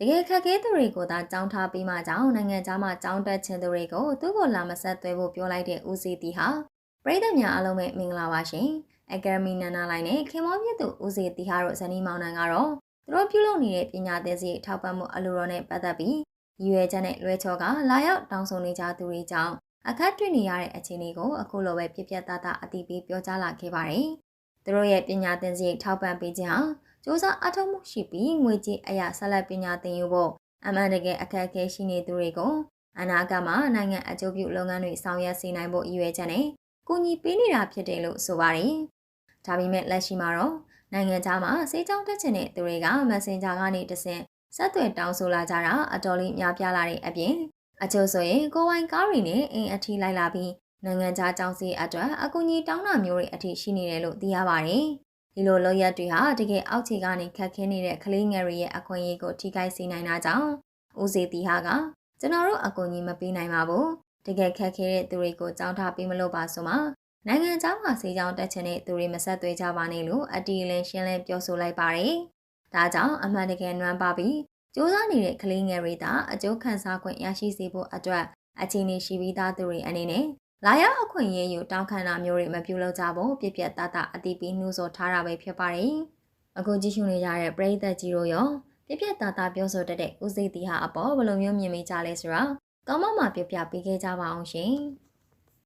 တကယ်ခက်ခဲသူတွေကိုသာကြောင်းထားပြီးမှကြောင်းနိုင်ငံသားမှကြောင်းတက်ခြင်းသူတွေကိုသူ့ကိုလာမဆက်သွဲဖို့ပြောလိုက်တဲ့ဦးစီးတီဟာပရိသတ်များအားလုံးပဲမင်္ဂလာပါရှင်။အကယ်ဒမီနန္ဒလိုင်းနဲ့ခင်မောမြတ်သူဦးစီးတီဟာတို့ဇနီးမောင်နှံကတော့သူတို့ပြုလုပ်နေတဲ့ပညာသင်စီထောက်ပံ့မှုအလိုတော်နဲ့ပတ်သက်ပြီးရည်ရွယ်ချက်နဲ့လွှဲချော်ကလာရောက်တောင်းဆိုနေကြသူတွေကြောင့်အခက်တွေ့နေရတဲ့အခြေအနေကိုအခုလိုပဲပြပြတသားအတိပေးပြောကြားလာခဲ့ပါတယ်။သူတို့ရဲ့ပညာသင်စီထောက်ပံ့ပေးခြင်းဟာစ조사အထောက်မှုရှိပြီးငွေကြေးအရာဆက်လက်ပညာသင်ယူဖို့အမှန်တကယ်အခက်အခဲရှိနေသူတွေကိုအနာဂတ်မှာနိုင်ငံအကျိုးပြုလုပ်ငန်းတွေဆောင်ရွက်စေနိုင်ဖို့ရည်ရွယ်ချက်နဲ့ကူညီပေးနေတာဖြစ်တယ်လို့ဆိုပါတယ်။ဒါပေမဲ့လက်ရှိမှာတော့နိုင်ငံခြားမှာစေကြောင်းတက်ချင်တဲ့သူတွေက Messenger ကနေတဆင့်ဆက်သွယ်တောင်းဆိုလာကြတာအတော်လေးများပြားလာတဲ့အပြင်အချို့ဆိုရင်ကိုယ်ပိုင်ကားတွေနဲ့အိမ်အထိလိုက်လာပြီးနိုင်ငံခြားကြောင်းစီအတွက်အကူအညီတောင်းတာမျိုးတွေအထိရှိနေတယ်လို့သိရပါတယ်။ဒီလိုလုပ်ရက်တွေဟာတကယ်အောက်ခြေကနေခက်ခဲနေတဲ့ကလေးငယ်တွေရဲ့အခွင့်အရေးကိုထိခိုက်စေနိုင်တာကြောင့်ဦးစီတီဟာကကျွန်တော်တို့အကူအညီမပေးနိုင်ပါဘူးတကယ်ခက်ခဲတဲ့သူတွေကိုကြောင်းထားပေးမလို့ပါဆိုမှနိုင်ငံခြားမှာစေကြောင်းတက်ချင်တဲ့သူတွေမဆက်သွေးကြပါနဲ့လို့အတီးလင်းရှင်းလင်းပြောဆိုလိုက်ပါတယ်ဒါကြောင့်အမှန်တကယ်နွမ်းပါပြီးစူးစမ်းနေတဲ့ကလေးငယ်တွေသာအကျိုးခံစားခွင့်ရရှိစေဖို့အတွက်အခြေအနေရှိပြီးသားသူတွေအနေနဲ့လာရောက်အခွင့်အရေးယူတောင်းခံတာမျိုးတွေမပြုလုပ်ကြဖို့ပြပြတတအတိပေးနှိုးဆော်ထားတာပဲဖြစ်ပါတယ်အခုကြည့်ရှုနေကြတဲ့ပရိသတ်ကြီးတို့ရောပြပြတတပြောဆိုတတ်တဲ့ဦးစိတ်တီဟာအပေါ်ဘယ်လိုမျိုးမြင်မိကြလဲဆိုတော့ကောင်းမမှာပြပြပေးခဲ့ကြပါအောင်ရှင်